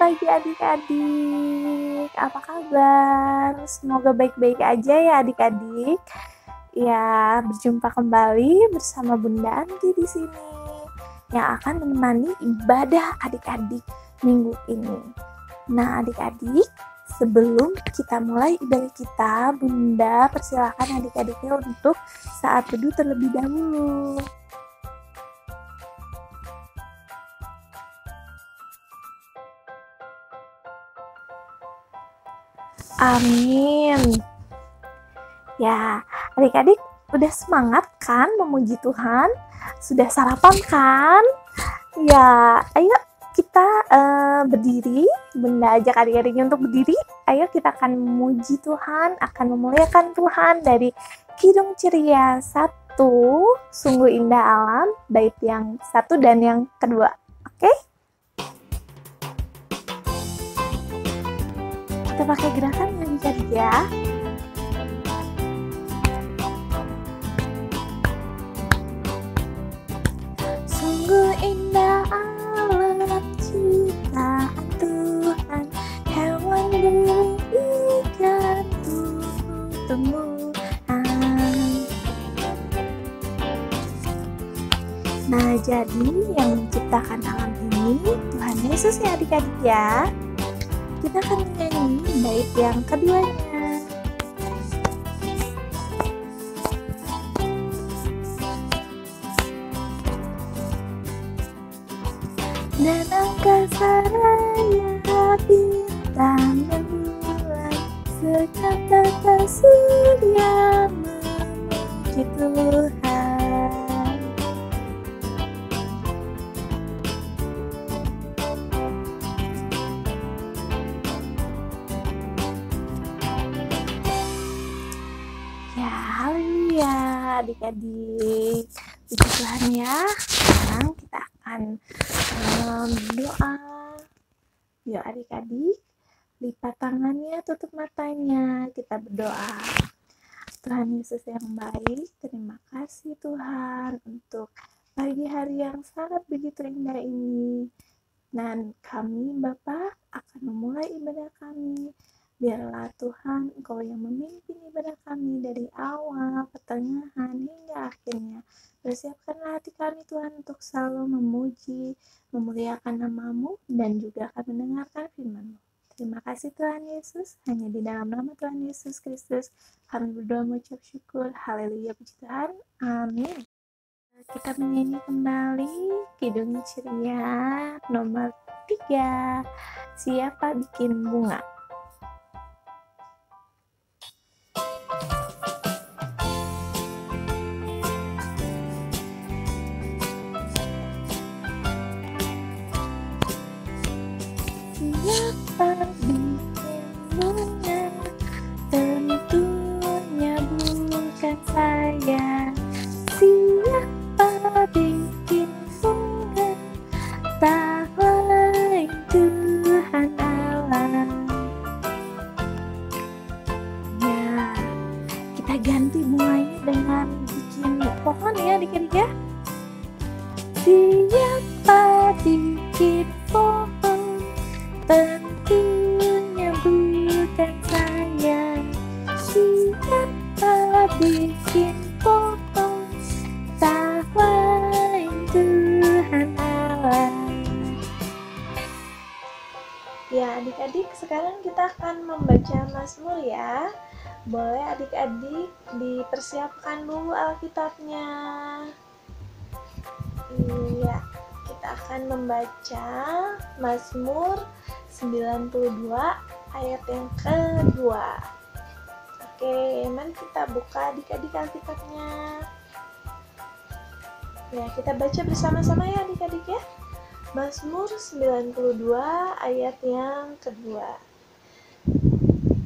pagi adik-adik, apa kabar? Semoga baik-baik aja ya adik-adik. Ya, berjumpa kembali bersama Bunda Anti di sini yang akan menemani ibadah adik-adik minggu ini. Nah, adik-adik, sebelum kita mulai ibadah kita, Bunda persilakan adik-adiknya untuk saat teduh terlebih dahulu. Amin. Ya, adik-adik udah semangat kan memuji Tuhan? Sudah sarapan kan? Ya, ayo kita berdiri. Bunda ajak adik-adiknya untuk berdiri. Ayo kita akan memuji Tuhan, akan memuliakan Tuhan dari Kidung Ceria 1, Sungguh Indah Alam, bait yang 1 dan yang kedua. Oke? Kita pakai gerakan yang adik ya. Sungguh indah alam ciptaan Tuhan, hewan berikan tumbuh-tumbuhan. Nah, jadi yang menciptakan alam ini Tuhan Yesus ya adik-adik ya. Kita akan menyanyi bait yang keduanya. Dan angkasa raya bintang dan bulan sekata surya memuji Tuhan. Ya, haleluya adik-adik. Puji Tuhan ya. Sekarang kita akan berdoa. Yuk adik-adik, lipat tangannya, tutup matanya, kita berdoa. Tuhan Yesus yang baik, terima kasih Tuhan untuk pagi hari yang sangat begitu indah ini. Dan kami Bapa akan memulai ibadah kami. Biarlah Tuhan Engkau yang memimpin ibadah kami dari awal, pertengahan, hingga akhirnya. Persiapkanlah hati kami Tuhan untuk selalu memuji, memuliakan nama-Mu, dan juga akan mendengarkan firman-Mu. Terima kasih Tuhan Yesus, hanya di dalam nama Tuhan Yesus Kristus kami berdoa mengucap syukur. Haleluya, puji Tuhan. Amin. Kita menyanyi kembali Kidung Ceria nomor 3, Siapa Bikin Bunga. Siapa bikin bunga? Tentunya bukan saya. Siapa bikin bunga? Tak lain Tuhan Allah. Ya, kita ganti bunganya dengan bikin pohon ya adik-adik ya. Siapa bikin pohon? Tentunya bukan saya. Siapa bikin pohon? Tak lain Tuhan Allah. Ya adik-adik, sekarang kita akan membaca Mazmur ya. Boleh adik-adik dipersiapkan dulu Alkitabnya. Iya, kita akan membaca Mazmur 92 ayat yang kedua. Oke, mari kita buka adik-adik Alkitabnya. Ya, kita baca bersama-sama ya adik-adik ya. Mazmur 92 ayat yang kedua.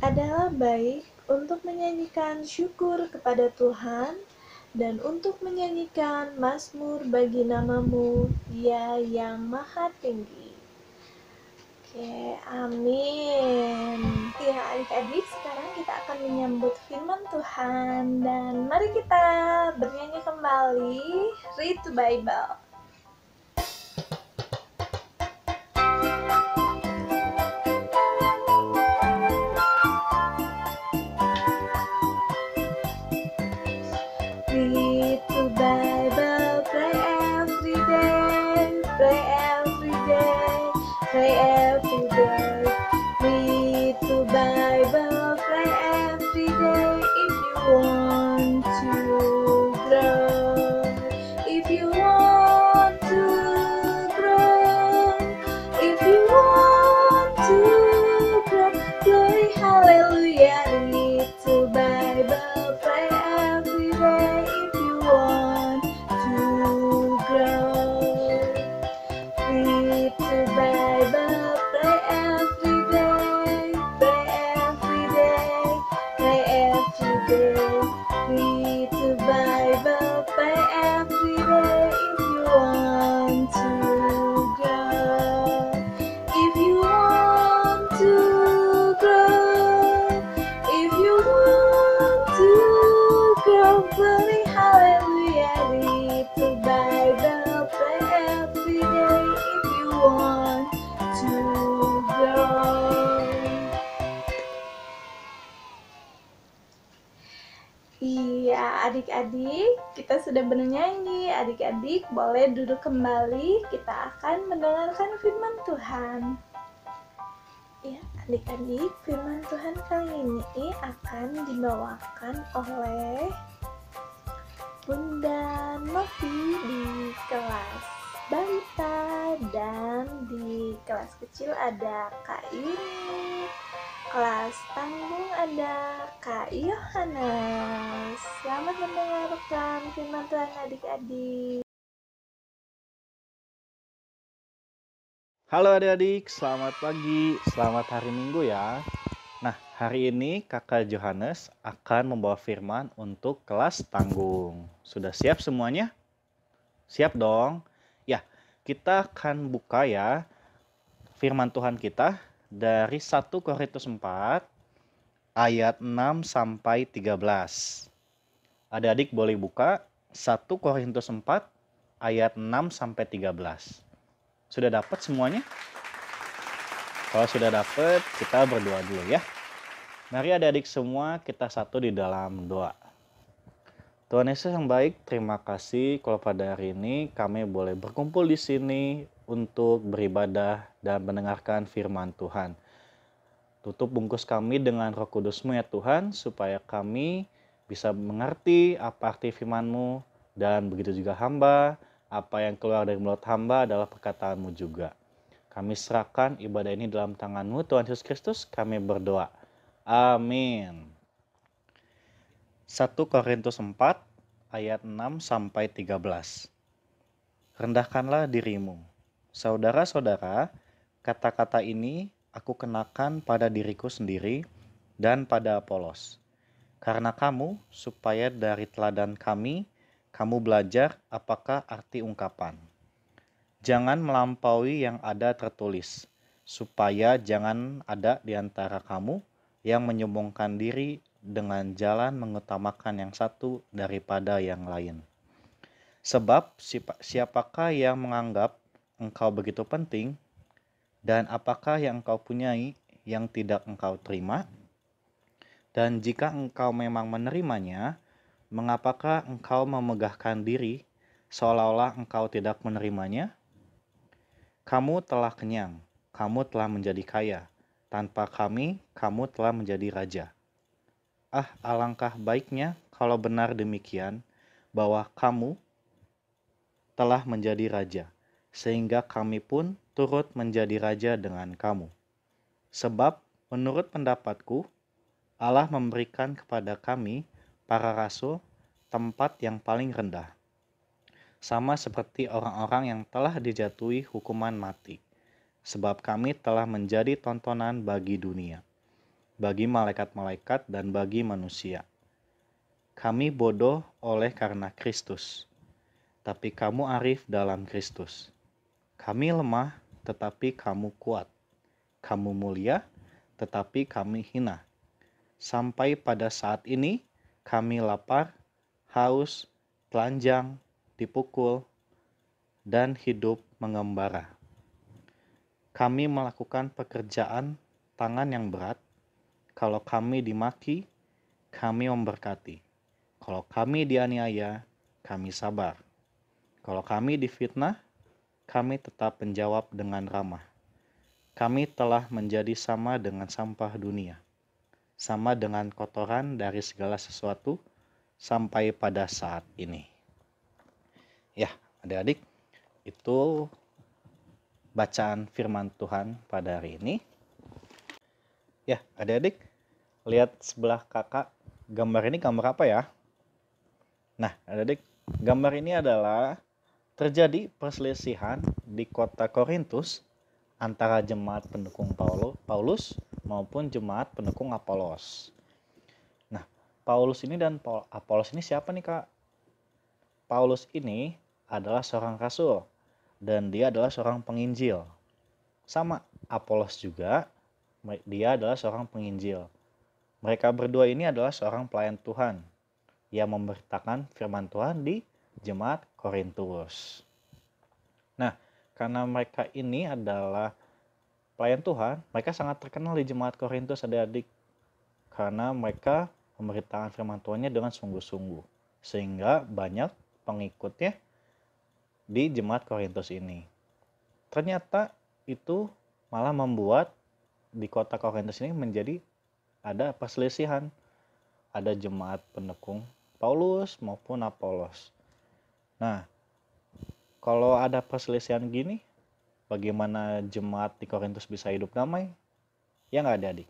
Adalah baik untuk menyanyikan syukur kepada Tuhan dan untuk menyanyikan mazmur bagi nama-Mu, Dia yang Maha Tinggi. Oke, amin. Ya adik-adik, sekarang kita akan menyambut firman Tuhan dan mari kita bernyanyi kembali Read the Bible. today. Read the Bible, pray every day if you want to grow. If you want to grow, if you want to grow, glory, hallelujah. Read the Bible, pray every day if you want to grow. Iya, adik-adik, kita sudah bernyanyi. Adik-adik boleh duduk kembali. Kita akan mendengarkan firman Tuhan. Ya, adik-adik, firman Tuhan kali ini akan dibawakan oleh Bunda Novi di kelas balita, dan di kelas kecil ada Kak Yuni, kelas tanggung ada Kak Yohanes. Selamat mendengarkan firman Tuhan adik-adik. Halo adik-adik, selamat pagi, selamat hari Minggu ya. Nah, hari ini Kakak Yohanes akan membawa firman untuk kelas tanggung. Sudah siap semuanya? Siap dong? Ya, kita akan buka ya firman Tuhan kita dari 1 Korintus 4 ayat 6 sampai 13. Adik-adik boleh buka 1 Korintus 4 ayat 6 sampai 13. Sudah dapat semuanya? Kalau sudah dapat, kita berdoa dulu ya. Mari adik-adik semua kita satu di dalam doa. Tuhan Yesus yang baik, terima kasih kalau pada hari ini kami boleh berkumpul di sini untuk beribadah dan mendengarkan firman Tuhan. Tutup bungkus kami dengan Roh Kudus-Mu ya Tuhan, supaya kami bisa mengerti apa arti firman-Mu, dan begitu juga hamba, apa yang keluar dari mulut hamba adalah perkataan-Mu juga. Kami serahkan ibadah ini dalam tangan-Mu, Tuhan Yesus Kristus, kami berdoa. Amin. 1 Korintus 4 ayat 6 sampai 13. Rendahkanlah dirimu. Saudara-saudara, kata-kata ini aku kenakan pada diriku sendiri dan pada Apolos. Karena kamu, supaya dari teladan kami, kamu belajar apakah arti ungkapan. Jangan melampaui yang ada tertulis, supaya jangan ada di antara kamu yang menyombongkan diri dengan jalan mengutamakan yang satu daripada yang lain. Sebab siapakah yang menganggap engkau begitu penting, dan apakah yang engkau punyai yang tidak engkau terima? Dan jika engkau memang menerimanya, mengapakah engkau memegahkan diri seolah-olah engkau tidak menerimanya? Kamu telah kenyang, kamu telah menjadi kaya. Tanpa kami, kamu telah menjadi raja. Ah, alangkah baiknya kalau benar demikian, bahwa kamu telah menjadi raja, sehingga kami pun turut menjadi raja dengan kamu. Sebab menurut pendapatku, Allah memberikan kepada kami para rasul tempat yang paling rendah, sama seperti orang-orang yang telah dijatuhi hukuman mati, sebab kami telah menjadi tontonan bagi dunia, bagi malaikat-malaikat dan bagi manusia. Kami bodoh oleh karena Kristus, tapi kamu arif dalam Kristus. Kami lemah, tetapi kamu kuat. Kamu mulia, tetapi kami hina. Sampai pada saat ini, kami lapar, haus, telanjang, dipukul, dan hidup mengembara. Kami melakukan pekerjaan tangan yang berat. Kalau kami dimaki, kami memberkati. Kalau kami dianiaya, kami sabar. Kalau kami difitnah, kami tetap menjawab dengan ramah. Kami telah menjadi sama dengan sampah dunia, sama dengan kotoran dari segala sesuatu sampai pada saat ini. Ya, adik-adik, itu bacaan firman Tuhan pada hari ini. Ya, adik-adik, lihat sebelah kakak, gambar ini gambar apa ya? Nah, adik-adik, gambar ini adalah terjadi perselisihan di kota Korintus antara jemaat pendukung Paulus maupun jemaat pendukung Apolos. Nah, Paulus ini dan Apolos ini siapa nih Kak? Paulus ini adalah seorang rasul dan dia adalah seorang penginjil. Sama Apolos juga, dia adalah seorang penginjil. Mereka berdua ini adalah seorang pelayan Tuhan yang memberitakan firman Tuhan di jemaat Korintus. Nah, karena mereka ini adalah pelayan Tuhan, mereka sangat terkenal di jemaat Korintus adik-adik. Karena mereka memberitakan firman Tuhannya dengan sungguh-sungguh. Sehingga banyak pengikutnya di jemaat Korintus ini. Ternyata itu malah membuat di kota Korintus ini menjadi ada perselisihan. Ada jemaat pendukung Paulus maupun Apolos. Nah, kalau ada perselisihan gini, bagaimana jemaat di Korintus bisa hidup damai? Ya nggak ada, adik.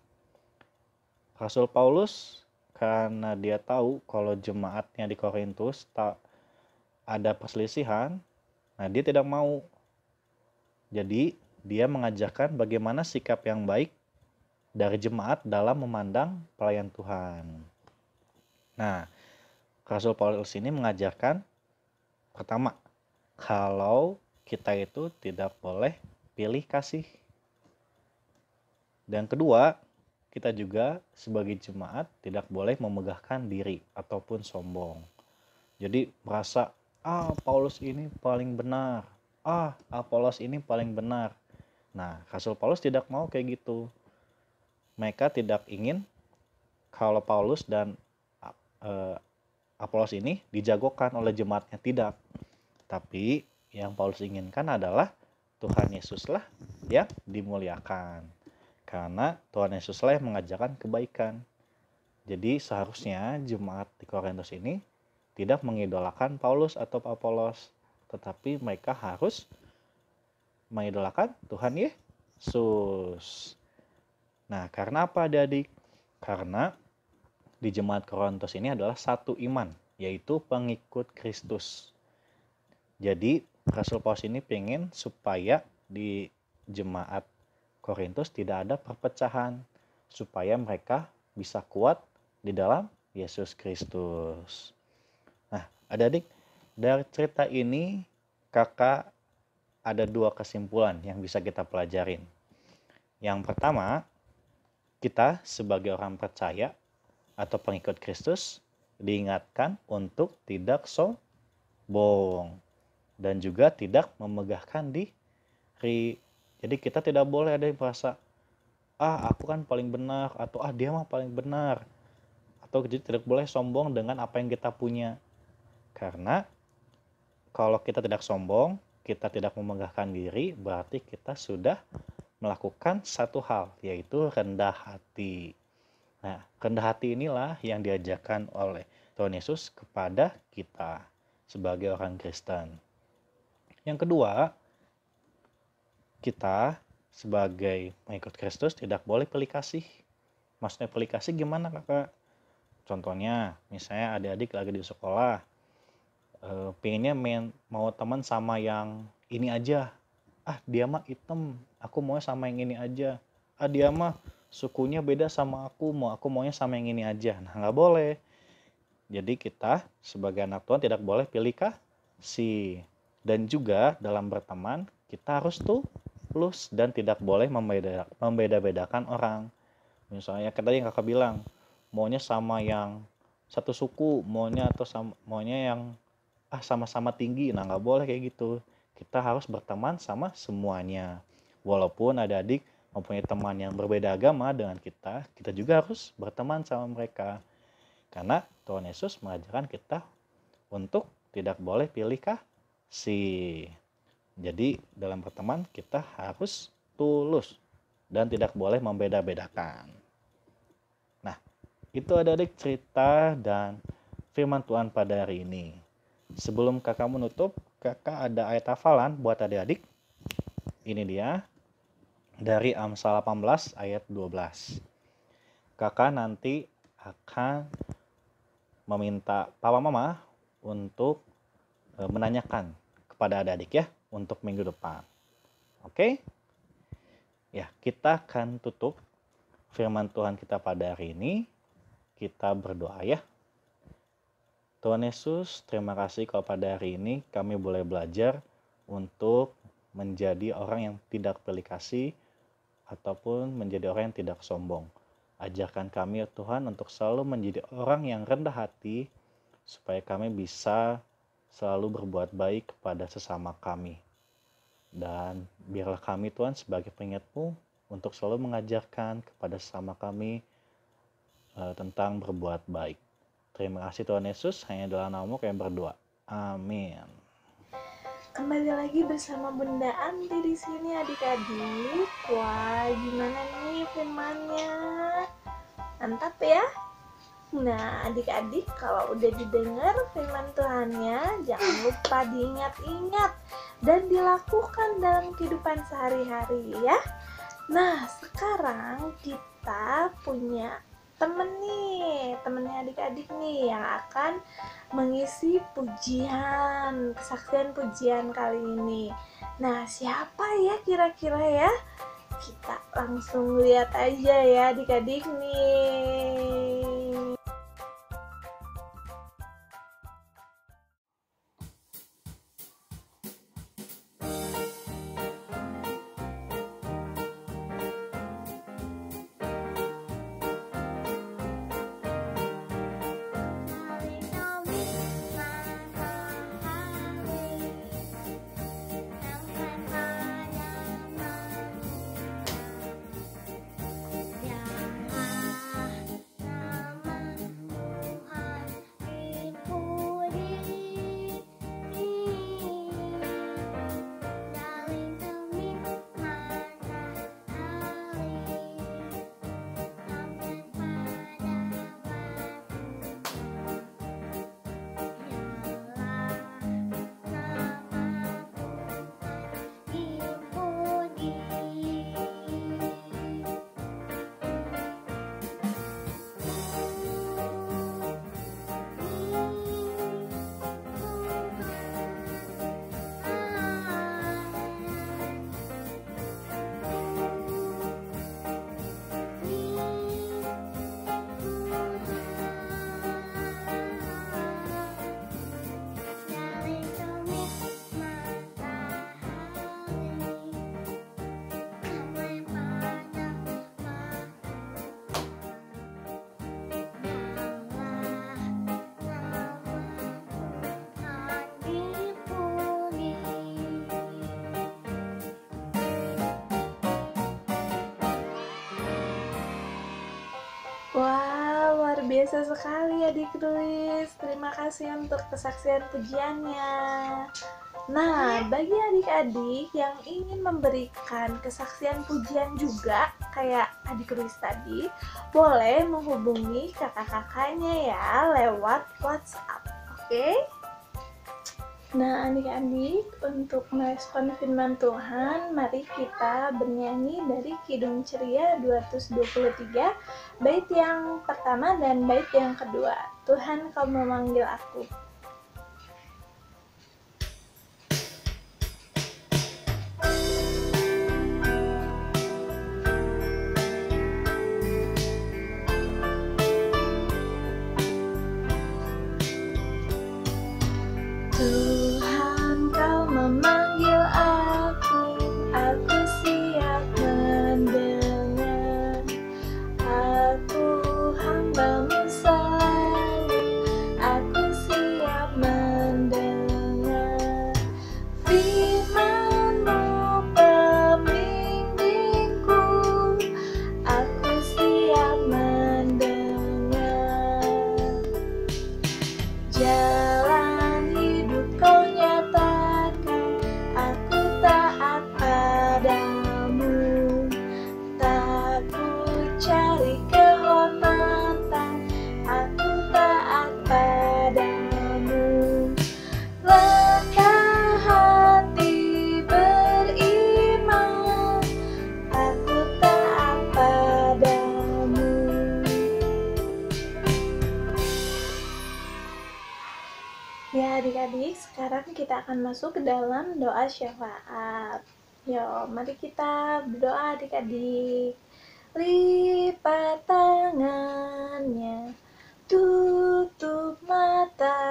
Rasul Paulus karena dia tahu kalau jemaatnya di Korintus tak ada perselisihan, nah dia tidak mau. Jadi dia mengajarkan bagaimana sikap yang baik dari jemaat dalam memandang pelayan Tuhan. Nah, Rasul Paulus ini mengajarkan pertama, kalau kita itu tidak boleh pilih kasih. Dan kedua, kita juga sebagai jemaat tidak boleh memegahkan diri ataupun sombong. Jadi merasa, Paulus ini paling benar, Apolos ini paling benar. Nah, Rasul Paulus tidak mau kayak gitu. Mereka tidak ingin kalau Paulus dan Apolos ini dijagokan oleh jemaatnya, tidak. Tapi yang Paulus inginkan adalah Tuhan Yesuslah yang dimuliakan. Karena Tuhan Yesuslah yang mengajarkan kebaikan. Jadi seharusnya jemaat di Korintus ini tidak mengidolakan Paulus atau Apolos, tetapi mereka harus mengidolakan Tuhan Yesus. Nah, karena apa adik-adik? Karena di jemaat Korintus ini adalah satu iman, yaitu pengikut Kristus. Jadi Rasul Paulus ini pengen supaya di jemaat Korintus tidak ada perpecahan, supaya mereka bisa kuat di dalam Yesus Kristus. Nah, adik-adik, dari cerita ini kakak ada dua kesimpulan yang bisa kita pelajarin. Yang pertama, kita sebagai orang percaya atau pengikut Kristus diingatkan untuk tidak sombong dan juga tidak memegahkan diri. Jadi kita tidak boleh ada yang merasa, aku kan paling benar, atau dia mah paling benar. Atau jadi tidak boleh sombong dengan apa yang kita punya. Karena kalau kita tidak sombong, kita tidak memegahkan diri, berarti kita sudah melakukan satu hal, yaitu rendah hati. Nah, rendah hati inilah yang diajarkan oleh Tuhan Yesus kepada kita sebagai orang Kristen. Yang kedua, kita sebagai pengikut Kristus tidak boleh pilih kasih. Maksudnya pilih kasih gimana kakak? Contohnya, misalnya adik-adik lagi di sekolah, pengennya mau teman sama yang ini aja. Dia mah hitam, aku mau sama yang ini aja. Dia mah sukunya beda sama aku maunya sama yang ini aja. Nah, nggak boleh. Jadi kita sebagai anak Tuhan tidak boleh pilih kasih. Dan juga dalam berteman kita harus tulus dan tidak boleh membeda-bedakan orang. Misalnya tadi yang kakak bilang, maunya sama yang satu suku, maunya yang sama-sama tinggi. Nah, nggak boleh kayak gitu. Kita harus berteman sama semuanya. Walaupun ada adik mempunyai teman yang berbeda agama dengan kita juga harus berteman sama mereka. Karena Tuhan Yesus mengajarkan kita untuk tidak boleh pilih kasih. Jadi dalam berteman kita harus tulus dan tidak boleh membeda-bedakan. Nah, itu adik-adik cerita dan firman Tuhan pada hari ini. Sebelum kakak menutup, kakak ada ayat hafalan buat adik-adik. Ini dia dari Amsal 18 ayat 12. Kakak nanti akan meminta papa mama untuk menanyakan kepada adik-adik ya untuk minggu depan. Oke? Ya, kita akan tutup firman Tuhan kita pada hari ini Kita berdoa ya. Tuhan Yesus, terima kasih kalau pada hari ini kami boleh belajar untuk menjadi orang yang tidak pilih kasih ataupun menjadi orang yang tidak sombong. Ajarkan kami ya Tuhan untuk selalu menjadi orang yang rendah hati supaya kami bisa selalu berbuat baik kepada sesama kami. Dan biarlah kami Tuhan sebagai pengingat-Mu untuk selalu mengajarkan kepada sesama kami tentang berbuat baik. Terima kasih Tuhan Yesus, hanya dalam nama-Mu kami berdoa. Amin. Kembali lagi bersama Bunda Anti di sini adik-adik. Wah, gimana nih firmannya? Mantap ya? Nah, adik-adik kalau udah didengar firman Tuhannya, jangan lupa diingat-ingat dan dilakukan dalam kehidupan sehari-hari ya. Nah, sekarang kita punya temennya adik-adik nih yang akan mengisi kesaksian pujian kali ini. Nah, siapa ya kira-kira ya? Kita langsung lihat aja ya adik-adik nih. Wah, luar biasa sekali adik Luis. Terima kasih untuk kesaksian pujiannya. Nah, bagi adik-adik yang ingin memberikan kesaksian pujian juga kayak adik Luis tadi, boleh menghubungi kakak-kakaknya ya lewat WhatsApp. Oke? Nah, adik-adik, untuk merespon firman Tuhan, mari kita bernyanyi dari Kidung Ceria 223, bait yang pertama dan bait yang kedua. Tuhan, Kau memanggil aku. Tuhan, Kau memanggil aku siap mendengar. Aku hamba-Mu selalu, aku siap mendengar. Firman-Mu pembimbingku, aku siap mendengar. Jalan hidup Kau nyatakan, aku taat padamu. Tak ku cari kehormatan, aku taat padamu. Rendah hati beriman, aku taat padamu. Ya adik-adik, sekarang kita akan masuk ke dalam doa syafaat. Yuk, mari kita berdoa adik-adik. Lipat tangannya, tutup mata,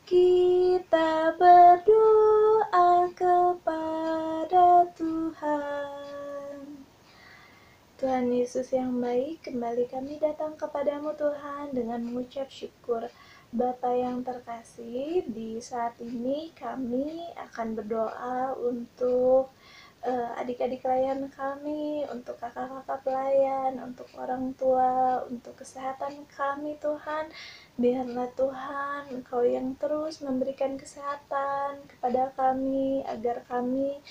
kita berdoa kepada Tuhan. Tuhan Yesus yang baik, kembali kami datang kepadamu Tuhan dengan mengucap syukur. Bapa yang terkasih, di saat ini kami akan berdoa untuk adik-adik pelayan kami, untuk kakak-kakak pelayan, untuk orang tua, untuk kesehatan kami Tuhan. Biarlah Tuhan Engkau yang terus memberikan kesehatan kepada kami, agar kami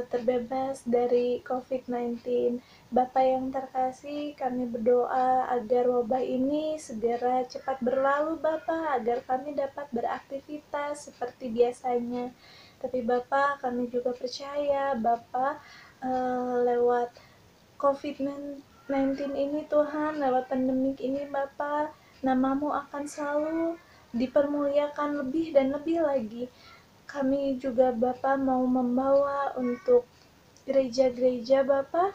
terbebas dari COVID-19. Bapa yang terkasih, kami berdoa agar wabah ini segera cepat berlalu Bapa, agar kami dapat beraktivitas seperti biasanya. Tapi Bapa, kami juga percaya Bapa, lewat COVID-19 ini Tuhan, lewat pandemik ini Bapa, nama-Mu akan selalu dipermuliakan lebih dan lebih lagi. Kami juga Bapa mau membawa untuk gereja-gereja Bapa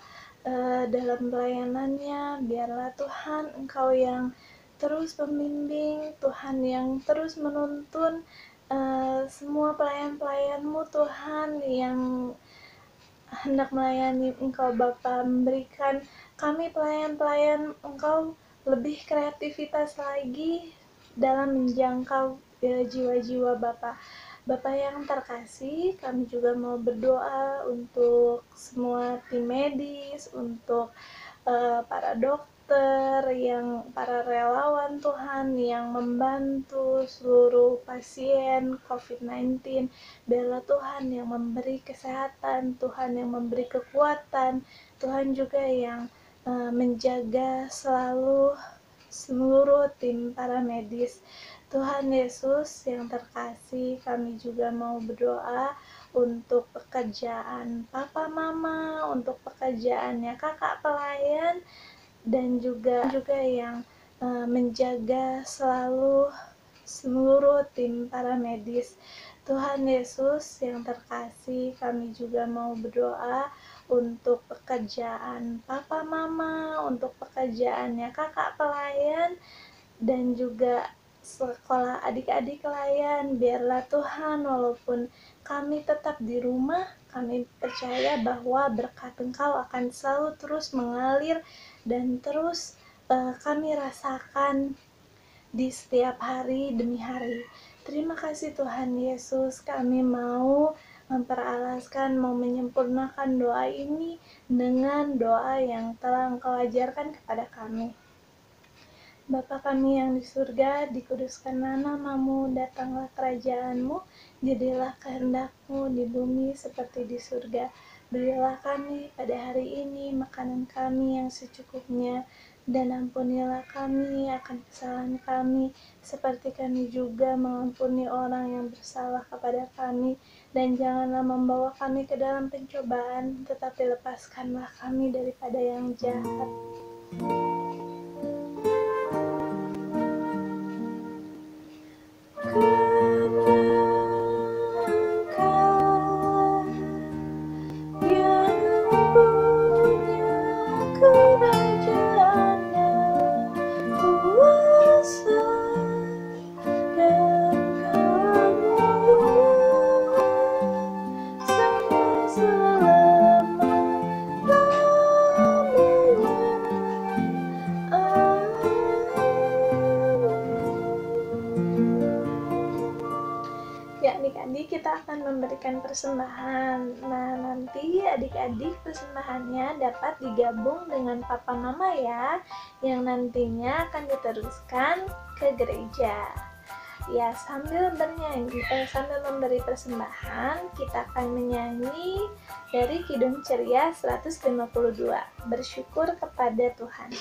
dalam pelayanannya. Biarlah Tuhan Engkau yang terus membimbing, Tuhan yang terus menuntun semua pelayan-pelayan-Mu Tuhan yang hendak melayani Engkau Bapa, memberikan kami pelayan-pelayan Engkau lebih kreativitas lagi dalam menjangkau jiwa-jiwa Bapa. Bapa yang terkasih, kami juga mau berdoa untuk semua tim medis, untuk para dokter, para relawan Tuhan yang membantu seluruh pasien COVID-19. Biarlah Tuhan yang memberi kesehatan, Tuhan yang memberi kekuatan, Tuhan juga yang menjaga selalu seluruh tim para medis. Tuhan Yesus yang terkasih, kami juga mau berdoa untuk pekerjaan papa mama, untuk pekerjaannya kakak pelayan, dan juga yang menjaga selalu seluruh tim para medis. Tuhan Yesus yang terkasih, kami juga mau berdoa untuk pekerjaan papa mama, untuk pekerjaannya kakak pelayan, dan juga sekolah adik-adik pelayan. Biarlah Tuhan, walaupun kami tetap di rumah, kami percaya bahwa berkat Engkau akan selalu terus mengalir dan terus kami rasakan di setiap hari demi hari. Terima kasih Tuhan Yesus, kami mau memperalaskan, mau menyempurnakan doa ini dengan doa yang telah Engkau ajarkan kepada kami. Bapa kami yang di surga, dikuduskanlah nama-Mu, datanglah kerajaan-Mu, jadilah kehendak-Mu di bumi seperti di surga. Berilah kami pada hari ini makanan kami yang secukupnya, dan ampunilah kami akan kesalahan kami, seperti kami juga mengampuni orang yang bersalah kepada kami. Dan janganlah membawa kami ke dalam pencobaan, tetapi lepaskanlah kami daripada yang jahat. Adik-adik, kita akan memberikan persembahan. Nah, nanti adik-adik persembahannya dapat digabung dengan papa mama ya, yang nantinya akan diteruskan ke gereja. Ya, sambil sambil memberi persembahan, kita akan menyanyi dari Kidung Ceria 152, Bersyukur kepada Tuhan.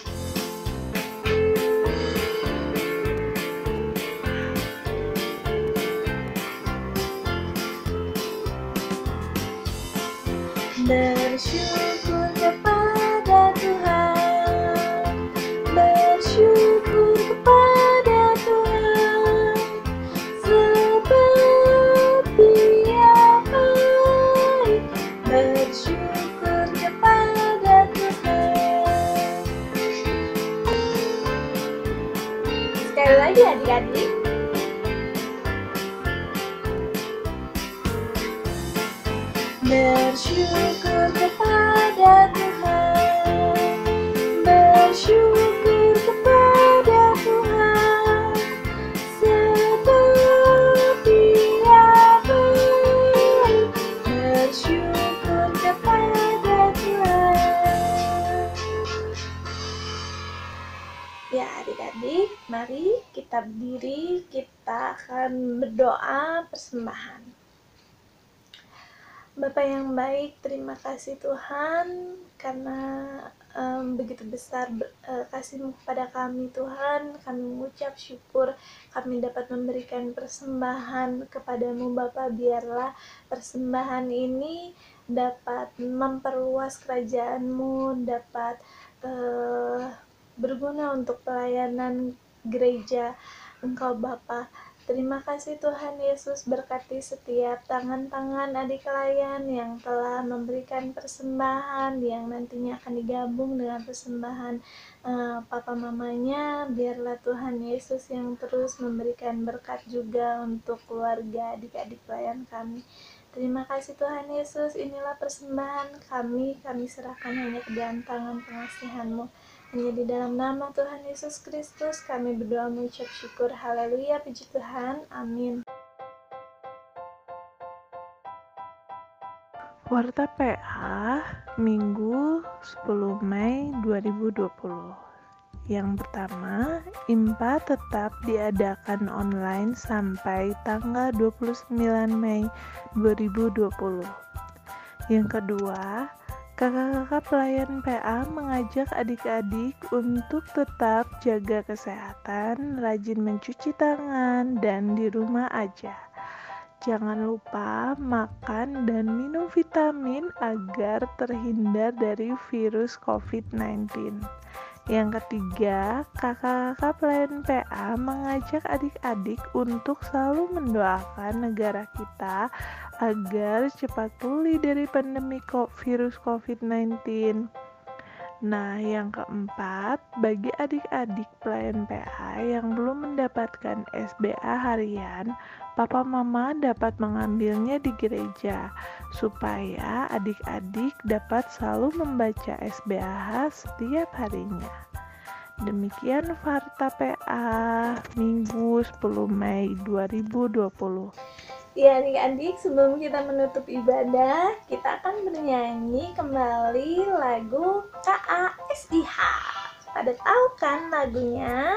Bersyukur kepada Tuhan, bersyukur kepada Tuhan, sebab Dia baik. Bersyukur kepada Tuhan. adik-adik. Bersyukur kepada Tuhan, bersyukur kepada Tuhan, sebab Dia baik. Bersyukur kepada Tuhan. Ya adik-adik, mari kita berdiri, kita akan berdoa persembahan. Bapa yang baik, terima kasih Tuhan karena begitu besar kasih-Mu kepada kami Tuhan. Kami mengucap syukur kami dapat memberikan persembahan kepadamu Bapa. Biarlah persembahan ini dapat memperluas kerajaan-Mu, dapat berguna untuk pelayanan gereja Engkau Bapa. Terima kasih Tuhan Yesus, berkati setiap tangan-tangan adik layan yang telah memberikan persembahan, yang nantinya akan digabung dengan persembahan papa mamanya. Biarlah Tuhan Yesus yang terus memberikan berkat juga untuk keluarga adik-adik pelayan kami. Terima kasih Tuhan Yesus, inilah persembahan kami serahkan hanya ke dalam tangan pengasihan-Mu. Hanya di dalam nama Tuhan Yesus Kristus kami berdoa mengucap syukur. Haleluya, puji Tuhan. Amin. Warta PA Minggu 10 Mei 2020. Yang pertama, IMPA tetap diadakan online sampai tanggal 29 Mei 2020. Yang kedua, kakak-kakak pelayan PA mengajak adik-adik untuk tetap jaga kesehatan, rajin mencuci tangan, dan di rumah aja. Jangan lupa makan dan minum vitamin agar terhindar dari virus COVID-19. Yang ketiga, kakak-kakak pelayan PA mengajak adik-adik untuk selalu mendoakan negara kita agar cepat pulih dari pandemi virus COVID-19. Nah, yang keempat, bagi adik-adik pelayan PA yang belum mendapatkan SBA harian, papa mama dapat mengambilnya di gereja supaya adik-adik dapat selalu membaca SBAH setiap harinya. Demikian Warta PA Minggu 10 Mei 2020. Ya adik-adik, sebelum kita menutup ibadah, kita akan bernyanyi kembali lagu KASIH. Pada tahu kan lagunya?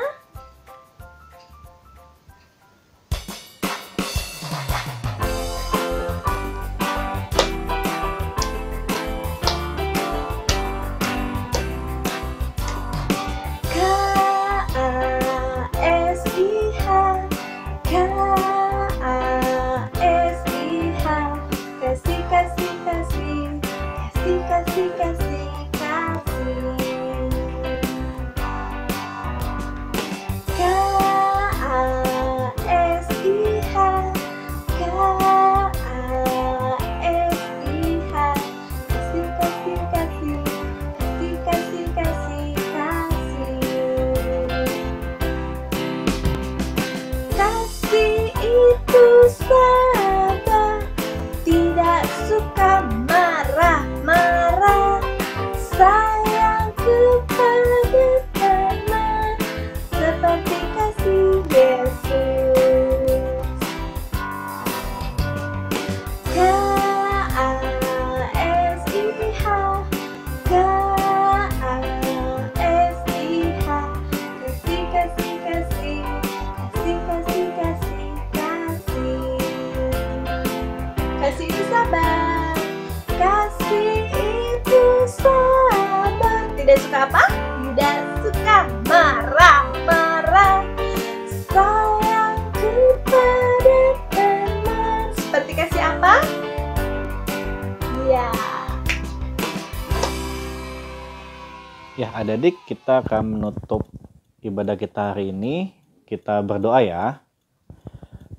Tidak suka apa? Tidak suka marah-marah. Sayang kepada teman. Seperti kasih apa? Ya. Ya, adik-adik, kita akan menutup ibadah kita hari ini. Kita berdoa ya.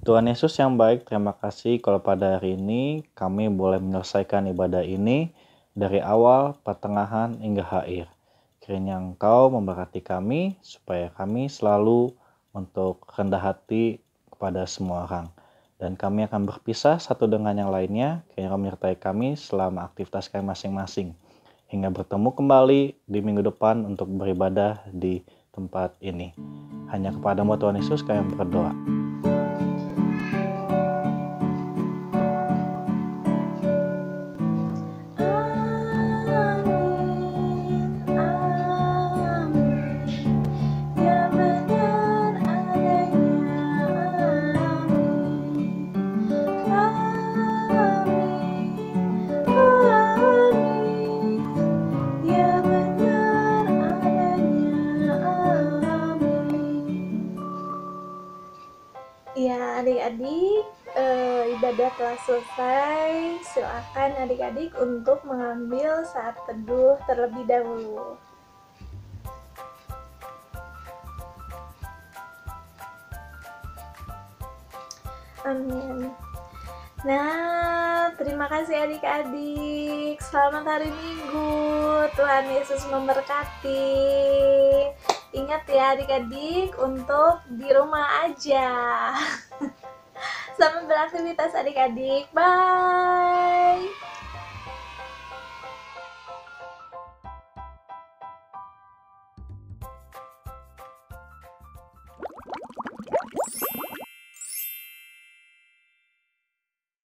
Tuhan Yesus yang baik, terima kasih kalau pada hari ini kami boleh menyelesaikan ibadah ini dari awal, pertengahan, hingga akhir. Kiranya Engkau memberkati kami supaya kami selalu untuk rendah hati kepada semua orang. Dan kami akan berpisah satu dengan yang lainnya, kiranya kami menyertai kami selama aktivitas kami masing-masing. Hingga bertemu kembali di minggu depan untuk beribadah di tempat ini. Hanya kepadamu Tuhan Yesus kami berdoa. Ya, adik-adik, ibadah telah selesai. Silakan adik-adik untuk mengambil saat teduh terlebih dahulu. Amin. Nah, terima kasih adik-adik. Selamat hari Minggu. Tuhan Yesus memberkati. Ingat ya adik-adik untuk di rumah aja. Selamat beraktivitas adik-adik. Bye.